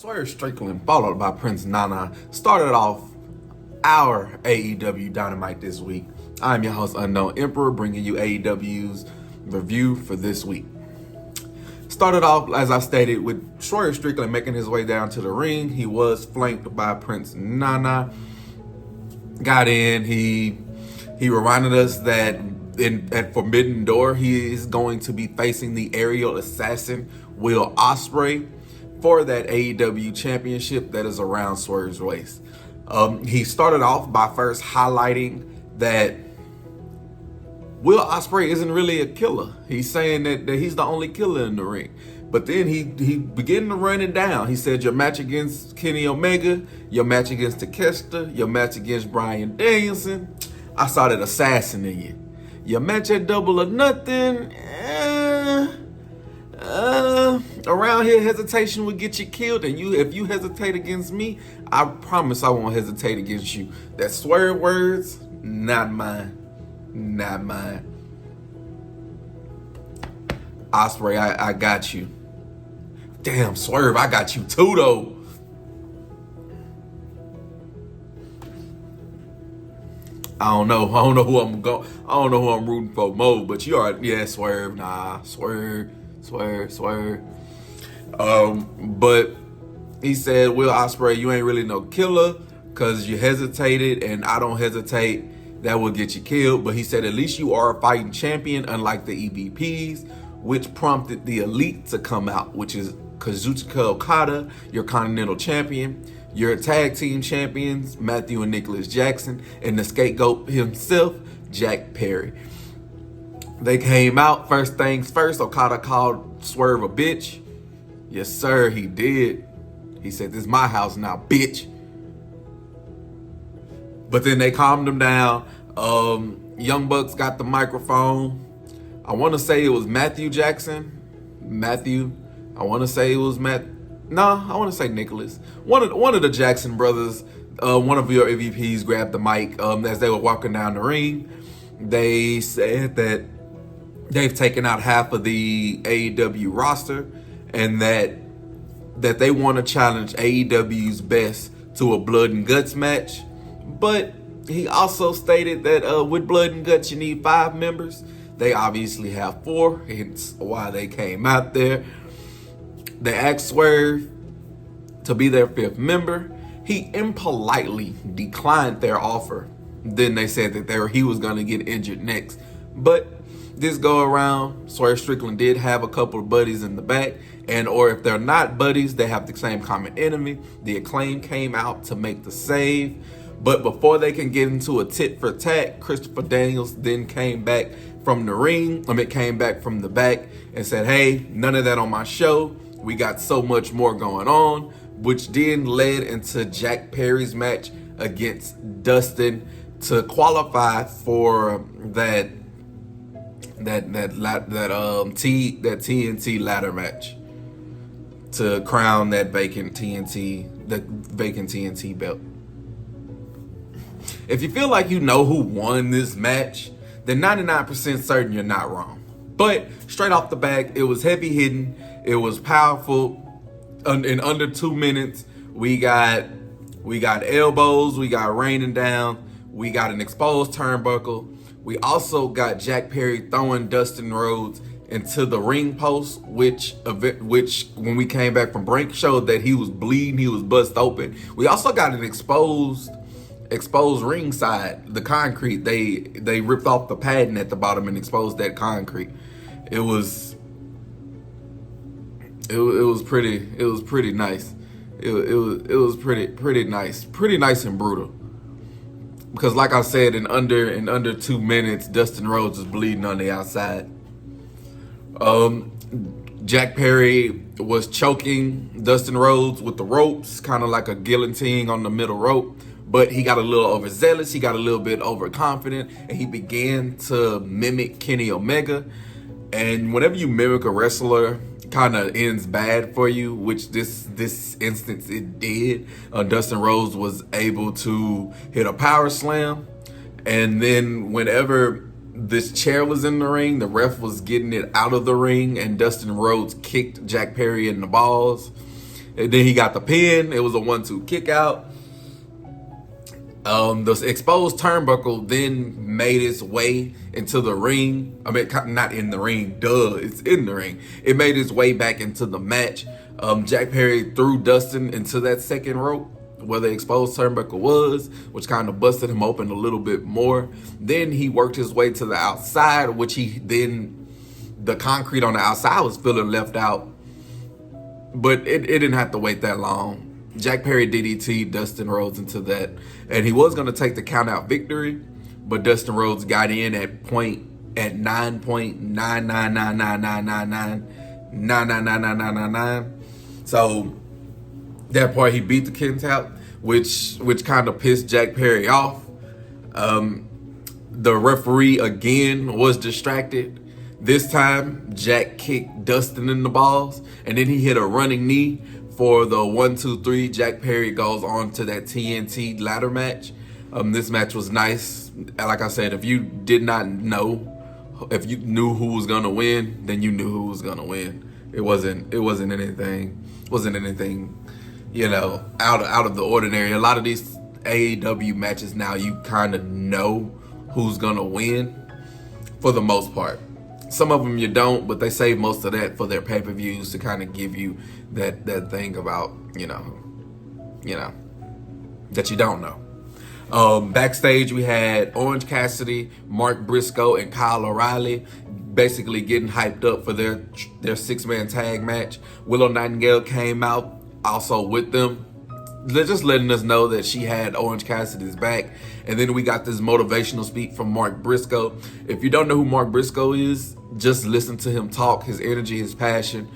Swerve Strickland, followed by Prince Nana, started off our AEW Dynamite this week. I'm your host, Unknown Emperor, bringing you AEW's review for this week. Started off, as I stated, with Swerve Strickland making his way down to the ring. He was flanked by Prince Nana. Got in. He reminded us that at Forbidden Door, he is going to be facing the aerial assassin, Will Ospreay, for that AEW championship that is around Swerve's waist. He started off by first highlighting that Will Ospreay isn't really a killer. He's saying that he's the only killer in the ring. But then he began to run it down. He said your match against Kenny Omega, your match against Takeshita, your match against Bryan Danielson, I saw that assassin in you. Your match at Double or Nothing, around here hesitation would get you killed, and if you hesitate against me, I promise I won't hesitate against you. That Swerve words, not mine. Not mine. Ospreay, I got you. Damn, Swerve, I got you too, though. I don't know who I'm rooting for more, but you are, yeah, Swerve, nah, Swerve. But he said, Will Ospreay, you ain't really no killer because you hesitated, and I don't hesitate. That will get you killed. But he said, at least you are a fighting champion, unlike the EVPs, which prompted the Elite to come out, which is Kazuchika Okada, your Continental Champion, your tag team champions, Matthew and Nicholas Jackson, and the scapegoat himself, Jack Perry. They came out, first things first, Okada called Swerve a bitch. Yes, sir, he did. He said, this is my house now, bitch. But then they calmed him down. Young Bucks got the microphone. I want to say it was Matthew Jackson. I want to say it was I want to say Nicholas. One of the Jackson brothers, one of your EVPs grabbed the mic as they were walking down the ring. They said that they've taken out half of the AEW roster, and that they want to challenge AEW's best to a blood and guts match. But he also stated that with blood and guts, you need 5 members. They obviously have 4, hence why they came out there. They asked Swerve to be their 5th member. He impolitely declined their offer. Then they said that he was going to get injured next. But this go around, Swerve Strickland did have a couple of buddies in the back, or if they're not buddies, they have the same common enemy. The Acclaim came out to make the save, but before they can get into a tit for tat, Christopher Daniels then came back from the ring. Came back from the back and said, "Hey, none of that on my show. We got so much more going on," which then led into Jack Perry's match against Dustin to qualify for that TNT ladder match to crown that vacant TNT belt. If you feel like you know who won this match, then 99% certain you're not wrong. But straight off the back, it was heavy hitting, it was powerful. In under 2 minutes, we got elbows, we got raining down, we got an exposed turnbuckle. We also got Jack Perry throwing Dustin Rhodes into the ring post, which when we came back from break showed that he was bleeding, he was bust open. We also got an exposed ringside, the concrete. They ripped off the padding at the bottom and exposed that concrete. It was pretty nice. It was pretty nice and brutal. Because like I said, in under 2 minutes, Dustin Rhodes is bleeding on the outside. Jack Perry was choking Dustin Rhodes with the ropes, kind of like a guillotine on the middle rope. But he got a little overzealous, he got a little bit overconfident, and he began to mimic Kenny Omega. And whenever you mimic a wrestler, kind of ends bad for you, which this instance it did. Dustin Rhodes was able to hit a power slam, and then whenever this chair was in the ring, the ref was getting it out of the ring, and Dustin Rhodes kicked Jack Perry in the balls. And then he got the pin. It was a 1-2 kick out. The exposed turnbuckle then made its way into the ring. I mean, not in the ring, it's in the ring. It made its way back into the match. Jack Perry threw Dustin into that second rope where the exposed turnbuckle was, which kind of busted him open a little bit more. Then he worked his way to the outside, which the concrete on the outside was feeling left out. But it didn't have to wait that long. Jack Perry DDT'd Dustin Rhodes into that, and he was going to take the countout victory, but Dustin Rhodes got in at 9.9999999999999. So that part he beat the countout, which kind of pissed Jack Perry off. The referee again was distracted. This time Jack kicked Dustin in the balls, and then he hit a running knee. For the 1-2-3, Jack Perry goes on to that TNT ladder match. This match was nice. Like I said, if you did not know, if you knew who was gonna win, then you knew who was gonna win. It wasn't anything, out of the ordinary. A lot of these AEW matches now, you kind of know who's gonna win for the most part. Some of them you don't, but they save most of that for their pay-per-views to kind of give you that thing about, that you don't know. Backstage, we had Orange Cassidy, Mark Briscoe, and Kyle O'Reilly basically getting hyped up for their 6-man tag match. Willow Nightingale came out also with them, just letting us know that she had Orange Cassidy's back. And then we got this motivational speech from Mark Briscoe. If you don't know who Mark Briscoe is, just listen to him talk. His energy, his passion.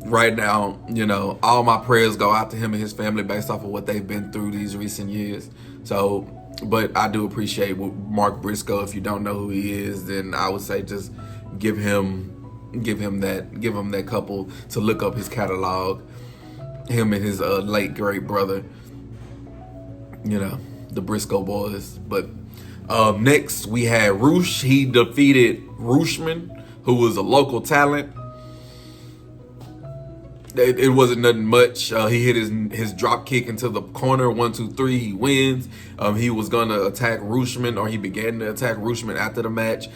Right now, all my prayers go out to him and his family based off of what they've been through these recent years. So, but I do appreciate Mark Briscoe. If you don't know who he is, then I would say just give him that couple to look up his catalog. Him and his late great brother, the Briscoe boys. But next we had Roosh. He defeated Rooshman, who was a local talent. It wasn't nothing much. He hit his drop kick into the corner. 1-2-3. He wins. He was gonna attack Rooshman, or he began to attack Rooshman after the match.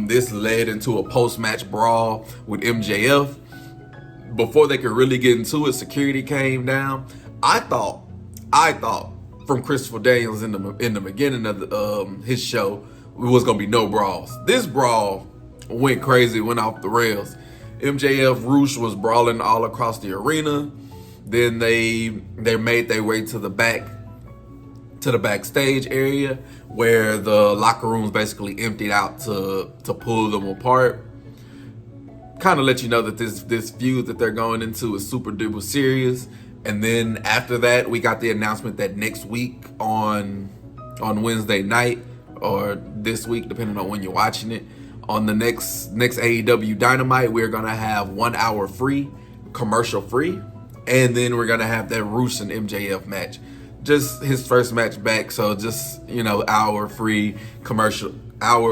This led into a post-match brawl with MJF. Before they could really get into it, security came down. I thought from Christopher Daniels in the beginning of his show, it was gonna be no brawls. This brawl went crazy, went off the rails. MJF Roosh was brawling all across the arena. Then they made their way to the backstage area where the locker rooms basically emptied out to pull them apart. Kind of let you know that this feud that they're going into is super duper serious. And then after that, we got the announcement that next week on Wednesday night, or this week, depending on when you're watching it, on the next AEW Dynamite, we're gonna have 1 hour free, commercial free, and then we're gonna have that Roosh and MJF match. Just his first match back, so just hour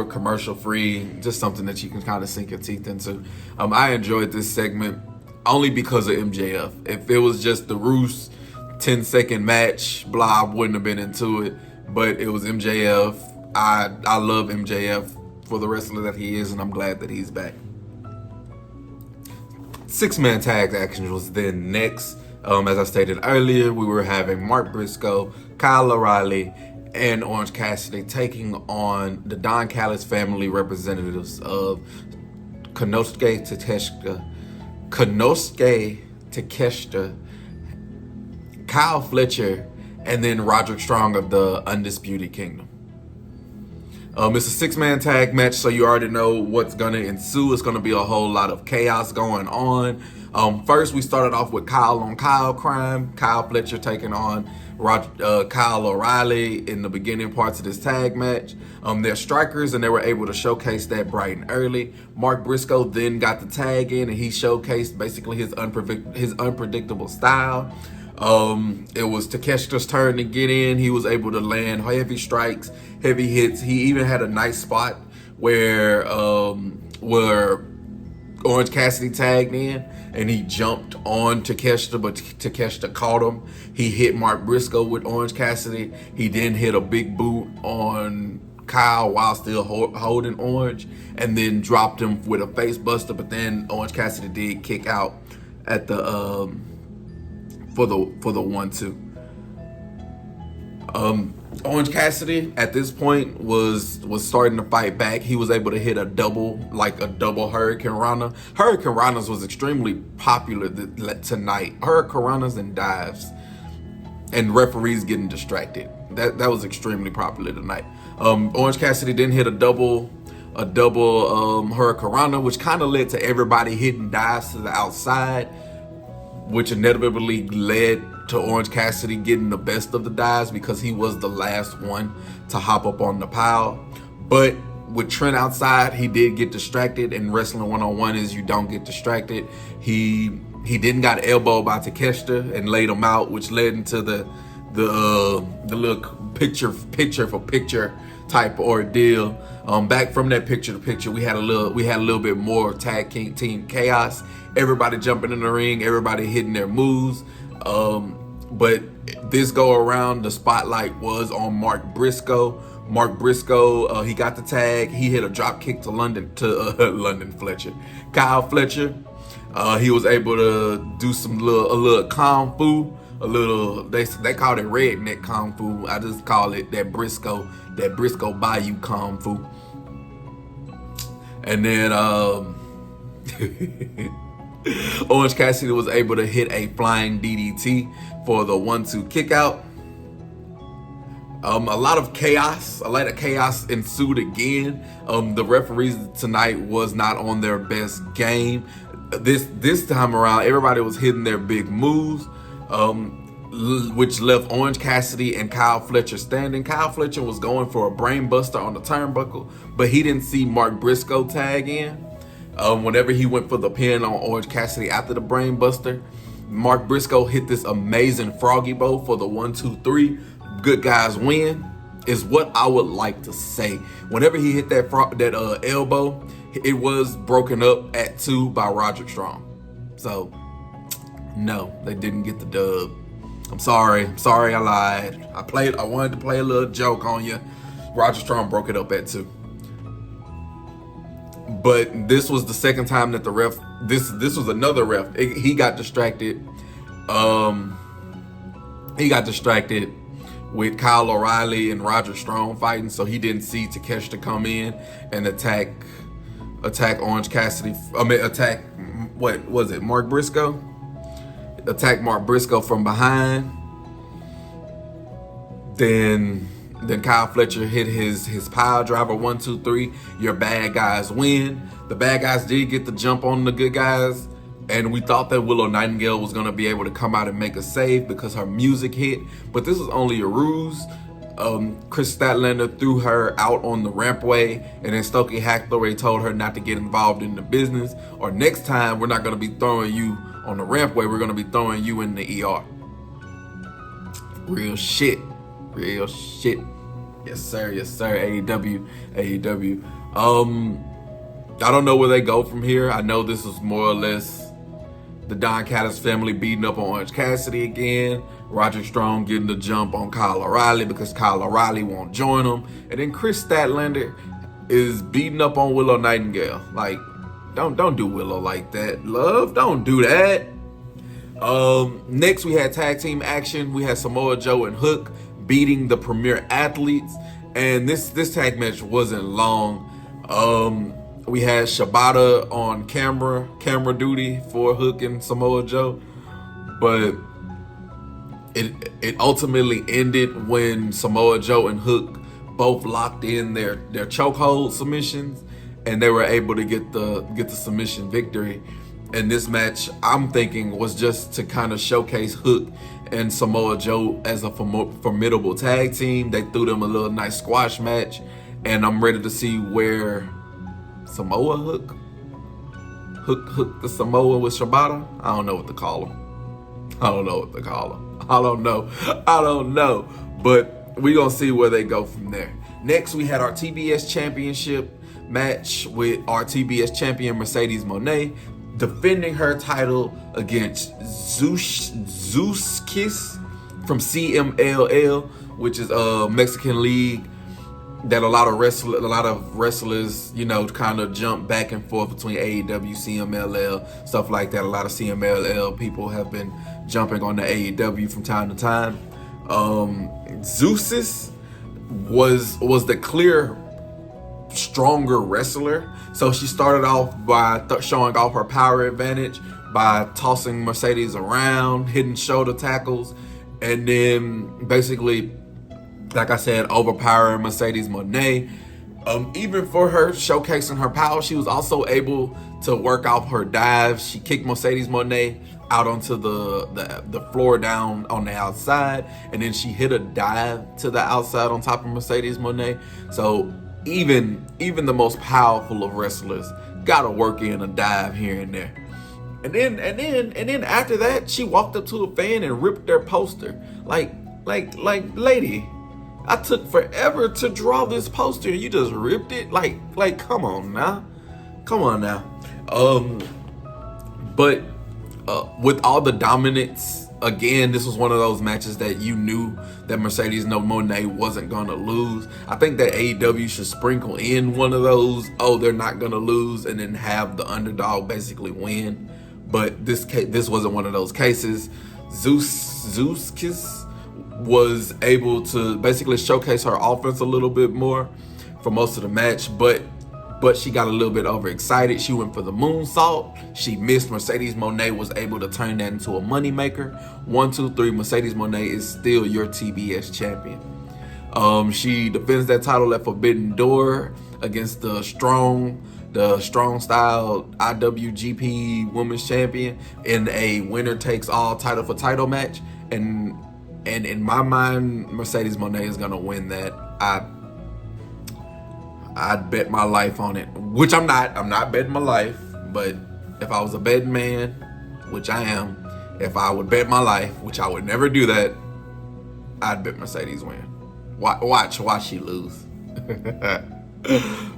commercial free, just something that you can kind of sink your teeth into. I enjoyed this segment only because of MJF. If it was just the Roosh 10-second match, blah, I wouldn't have been into it. But it was MJF. I love MJF for the wrestler that he is, and I'm glad that he's back. 6-man tag action was then next. As I stated earlier, we were having Mark Briscoe, Kyle O'Reilly, and Orange Cassidy taking on the Don Callis family representatives of Konosuke Takeshita, Kyle Fletcher, and then Roderick Strong of the Undisputed Kingdom. It's a 6-man tag match, so you already know what's going to ensue. It's going to be a whole lot of chaos going on. First, we started off with Kyle on Kyle crime. Kyle Fletcher taking on Kyle O'Reilly in the beginning parts of this tag match. They're strikers, and they were able to showcase that bright and early. Mark Briscoe then got the tag in, and he showcased basically his unpredictable style. It was Takeshita's turn to get in. He was able to land heavy strikes, heavy hits. He even had a nice spot where Orange Cassidy tagged in and he jumped on Takeshita, but Takeshita caught him. He hit Mark Briscoe with Orange Cassidy. He then hit a big boot on Kyle while still holding Orange, and then dropped him with a face buster. But then Orange Cassidy did kick out at the for the 1-2. Orange Cassidy at this point was starting to fight back. He was able to hit a double Hurricane Rana. Hurricane Ranas was extremely popular tonight. Hurricane Ranas and dives, and referees getting distracted. That was extremely popular tonight. Orange Cassidy then hit a double Hurricane Rana, which kind of led to everybody hitting dives to the outside, which inevitably led to Orange Cassidy getting the best of the dives because he was the last one to hop up on the pile. But with Trent outside, he did get distracted, and wrestling one-on-one is you don't get distracted. He then got elbowed by Takeshita and laid him out, which led into the little picture-for-picture type ordeal. Back from that picture-to-picture, we had a little bit more tag team chaos. Everybody jumping in the ring, everybody hitting their moves. But this go around, the spotlight was on Mark Briscoe. Mark Briscoe, he got the tag. He hit a drop kick to Kyle Fletcher. He was able to do a little kung fu, they called it redneck kung fu. I just call it that Briscoe Bayou kung fu. And then Orange Cassidy was able to hit a flying DDT for the 1-2 kick out. A lot of chaos ensued again. The referees tonight was not on their best game. This time around, everybody was hitting their big moves, which left Orange Cassidy and Kyle Fletcher standing. Kyle Fletcher was going for a brain buster on the turnbuckle, but he didn't see Mark Briscoe tag in. Whenever he went for the pin on Orange Cassidy after the brain buster, Mark Briscoe hit this amazing froggy bow for the 1-2-3. Good guys win is what I would like to say. Whenever he hit that elbow, it was broken up at 2 by Roderick Strong. So no, they didn't get the dub. I'm sorry I lied. I wanted to play a little joke on you. Roderick Strong broke it up at 2. But this was the second time that the ref, this was another ref. He got distracted. He got distracted with Kyle O'Reilly and Roger Strong fighting, so he didn't see Takeshita come in and attack Orange Cassidy. What was it? Mark Briscoe? Attack Mark Briscoe from behind. Then Kyle Fletcher hit his pile driver 1-2-3. Your bad guys win. The bad guys did get the jump on the good guys, and we thought that Willow Nightingale was gonna be able to come out and make a save because her music hit, but this was only a ruse. Chris Statlander threw her out on the rampway, and then Stokely Hathaway told her not to get involved in the business, or next time we're not gonna be throwing you on the rampway, we're gonna be throwing you in the ER. Real shit. Yes sir, AEW. I don't know where they go from here. I know this is more or less the Don Callis family beating up on Orange Cassidy again. Roger Strong getting the jump on Kyle O'Reilly because Kyle O'Reilly won't join him. And then Chris Statlander is beating up on Willow Nightingale. Like, don't do Willow like that. Love, don't do that. Next we had tag team action. We had Samoa Joe and Hook beating the Premier Athletes. And this tag match wasn't long. We had Shibata on camera duty for Hook and Samoa Joe, but it ultimately ended when Samoa Joe and Hook both locked in their chokehold submissions, and they were able to get the submission victory. And this match, I'm thinking, was just to kind of showcase Hook and Samoa Joe as a formidable tag team. They threw them a little nice squash match, and I'm ready to see where Samoa Hook the Samoa with Shibata. I don't know what to call him. I don't know. But we gonna see where they go from there. Next, we had our TBS Championship match with our TBS champion Mercedes Moné, defending her title against Zeus Kiss from CMLL, which is a Mexican league that a lot of wrestlers, you know, kind of jump back and forth between AEW, CMLL, stuff like that. A lot of CMLL people have been jumping on the AEW from time to time. Zeus was the clear stronger wrestler, so she started off by showing off her power advantage by tossing Mercedes around, hitting shoulder tackles, and then basically, like I said, overpowering Mercedes Moné. Even for her showcasing her power, she was also able to work off her dives. She kicked Mercedes Moné out onto the floor down on the outside, and then she hit a dive to the outside on top of Mercedes Moné. So even the most powerful of wrestlers gotta work in a dive here and there. And then after that, she walked up to a fan and ripped their poster. Like lady, I took forever to draw this poster and you just ripped it? Like come on now. But with all the dominance, again, this was one of those matches that you knew that Mercedes Moné wasn't gonna lose. I think that AEW should sprinkle in one of those, oh, they're not gonna lose, and then have the underdog basically win. But this wasn't one of those cases. Zeus Kiss was able to basically showcase her offense a little bit more for most of the match, but she got a little bit overexcited. She went for the moonsault. She missed. Mercedes Moné was able to turn that into a moneymaker. 1, 2, 3. Mercedes Moné is still your TBS champion. She defends that title at Forbidden Door against the strong style IWGP Women's Champion in a winner takes all title for title match. And in my mind, Mercedes Moné is gonna win that. I'd bet my life on it, which I'm not. I'm not betting my life, but if I was a betting man, which I am, if I would bet my life, which I would never do that, I'd bet Mercedes win. Watch she lose.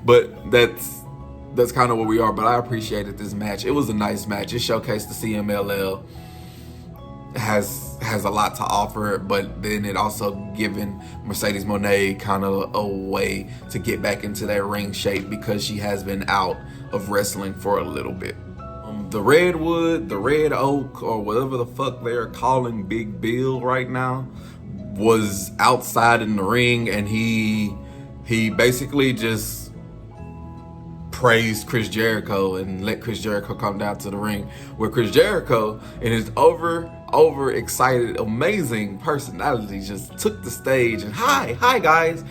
But that's kind of where we are. But I appreciated this match. It was a nice match. It showcased the CMLL has a lot to offer, but then it also given Mercedes Moné kind of a way to get back into that ring shape because she has been out of wrestling for a little bit. The Redwood, the Red Oak, or whatever the fuck they're calling Big Bill right now, was outside in the ring, and he basically just praised Chris Jericho and let Chris Jericho come down to the ring, where Chris Jericho in his over excited, amazing personality just took the stage and hi guys.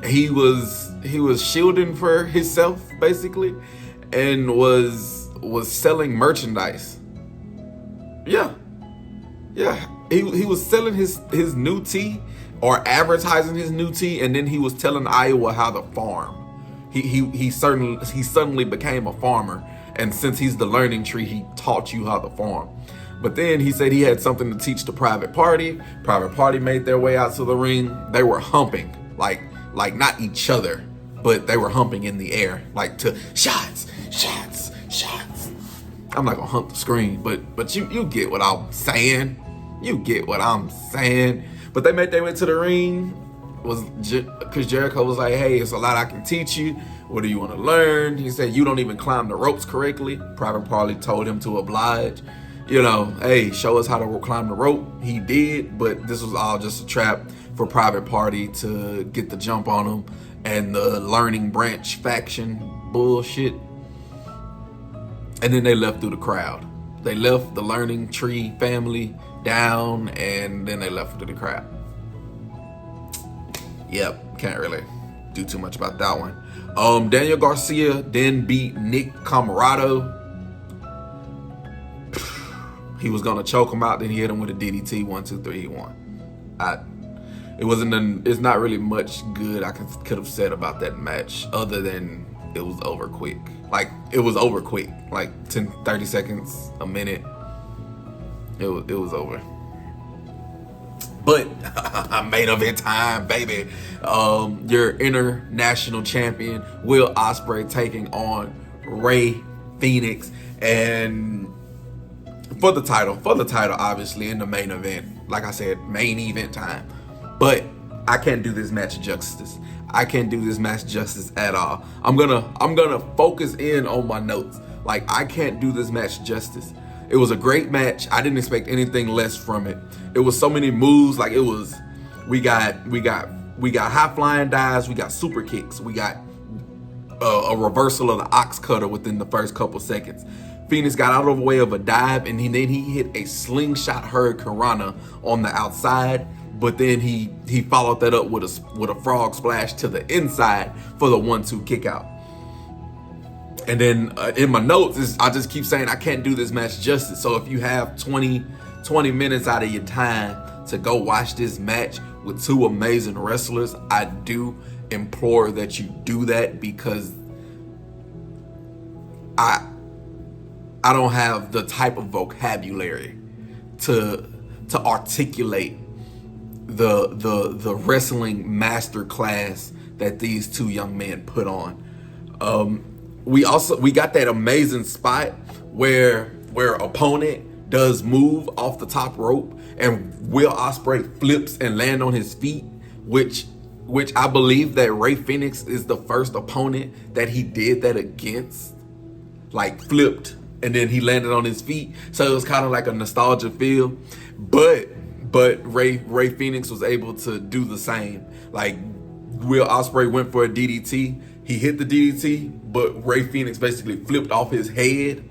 He was shielding for himself basically, and was selling merchandise. Yeah. He was selling his new tea, or advertising his new tea, and then he was telling Iowa how to farm. He suddenly became a farmer, and since he's the learning tree, he taught you how to farm. But then he said he had something to teach the Private Party. Private Party made their way out to the ring. They were humping, like not each other, but they were humping in the air, like to shots. I'm not gonna hump the screen, but you get what I'm saying. But they made their way to the ring. Chris Jericho was like, hey, it's a lot I can teach you. What do you want to learn? He said, you don't even climb the ropes correctly. Private Party told him to oblige. You know, hey, show us how to climb the rope. He did, but this was all just a trap for Private Party to get the jump on him and the Learning Branch faction bullshit. And then they left through the crowd. They left the Learning Tree family down, and then they left through the crowd. Yep, can't really do too much about that one. Daniel Garcia then beat Nick Comoroto. He was gonna choke him out, then he hit him with a DDT. 1, 2, 3, he won. It's not really much good I could have said about that match, other than it was over quick. Like 10, 30 seconds, a minute. It was over. But main event time, baby. Your international champion, Will Ospreay, taking on Rey Fenix, and for the title, obviously, in the main event. Like I said, main event time. But I can't do this match justice. I can't do this match justice at all. I'm gonna focus in on my notes. Like, I can't do this match justice. It was a great match. I didn't expect anything less from it. It was so many moves. Like, it was, we got high flying dives. We got super kicks. We got a reversal of the ox cutter within the first couple seconds. Phoenix got out of the way of a dive, and then he hit a slingshot hurricane rana on the outside. But then he followed that up with a frog splash to the inside for the 1-2 kick out. And then in my notes, I just keep saying I can't do this match justice. So if you have 20 minutes out of your time to go watch this match with two amazing wrestlers, I do implore that you do that, because I don't have the type of vocabulary to articulate the wrestling master class that these two young men put on. We got that amazing spot where opponent does move off the top rope and Will Ospreay flips and land on his feet, which I believe that Rey Fenix is the first opponent that he did that against, like flipped and then he landed on his feet. So it was kind of like a nostalgia feel, but Rey Fenix was able to do the same. Like, Will Ospreay went for a DDT. He hit the DDT, but Rey Fenix basically flipped off his head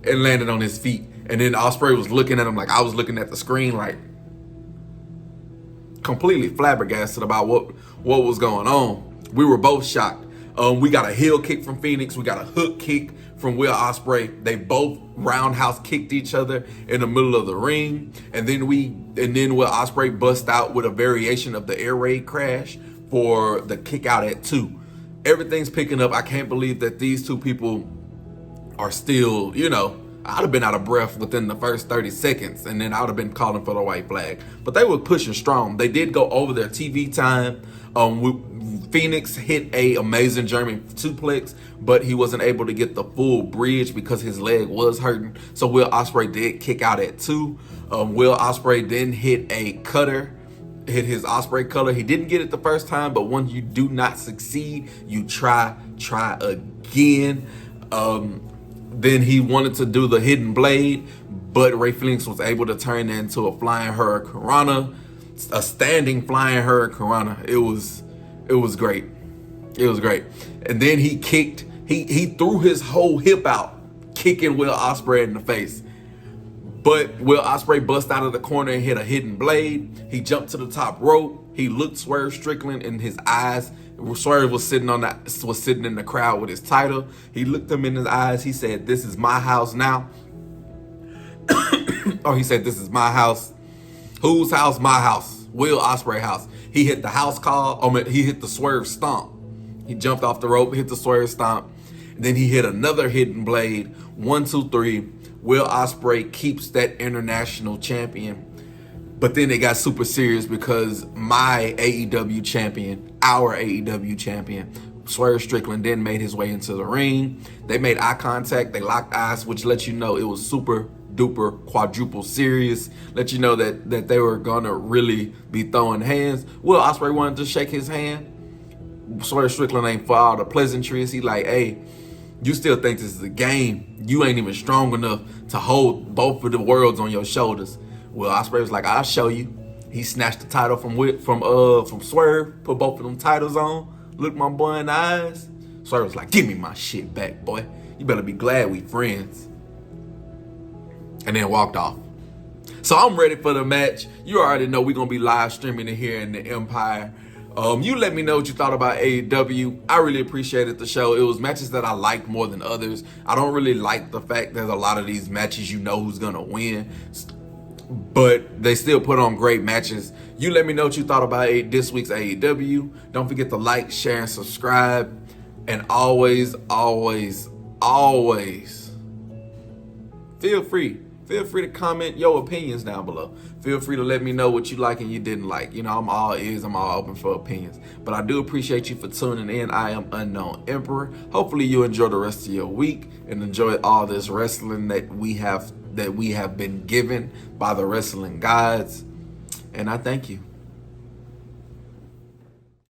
and landed on his feet. And then Ospreay was looking at him like I was looking at the screen, like completely flabbergasted about what was going on. We were both shocked. We got a heel kick from Phoenix. We got a hook kick from Will Ospreay. They both roundhouse kicked each other in the middle of the ring. And then Will Ospreay bust out with a variation of the air raid crash for the kick out at 2. Everything's picking up. I can't believe that these two people are still, I'd have been out of breath within the first 30 seconds, and then I would have been calling for the white flag. But they were pushing strong. They did go over their TV time. Phoenix hit a amazing German suplex, but he wasn't able to get the full bridge because his leg was hurting. So Will Ospreay did kick out at 2. Will Ospreay then hit his Ospreay cutter. He didn't get it the first time, but when you do not succeed, you try again. Then he wanted to do the hidden blade, but Rey Fenix was able to turn that into a flying hurricane rana, a standing flying hurricane rana. It was great. It was great. And then he kicked, he threw his whole hip out, kicking Will Ospreay in the face. But Will Ospreay bust out of the corner and hit a hidden blade. He jumped to the top rope. He looked Swerve Strickland in his eyes. Swerve was sitting in the crowd with his title. He looked him in his eyes. He said, "This is my house now." He said, "This is my house." Whose house? My house. Will Ospreay house. He hit the house call. He hit the Swerve stomp. He jumped off the rope, hit the Swerve stomp. And then he hit another hidden blade. 1, 2, 3. Will Ospreay keeps that international champion. But then it got super serious because my AEW champion, our AEW champion, Swerve Strickland, then made his way into the ring. They made eye contact. They locked eyes, which let you know it was super duper quadruple serious. Let you know that they were gonna really be throwing hands. Will Ospreay wanted to shake his hand. Swerve Strickland ain't for all the pleasantries. He like, "Hey, you still think this is a game? You ain't even strong enough to hold both of the worlds on your shoulders." Will Ospreay was like, "I'll show you." He snatched the title from Swerve, put both of them titles on, looked my boy in the eyes. Swerve was like, "Give me my shit back, boy. You better be glad we friends." And then walked off. So I'm ready for the match. You already know we're going to be live streaming it here in the Empire. You let me know what you thought about AEW. I really appreciated the show. It was matches that I liked more than others. I don't really like the fact that a lot of these matches you know who's going to win, but they still put on great matches. You let me know what you thought about this week's AEW. Don't forget to like, share, and subscribe. And always, always, always feel free feel free to comment your opinions down below. Feel free to let me know what you like and you didn't like. You know, I'm all ears, I'm all open for opinions. But I do appreciate you for tuning in. I am Unknown Emperor. Hopefully you enjoy the rest of your week and enjoy all this wrestling that we have been given by the wrestling gods. And I thank you.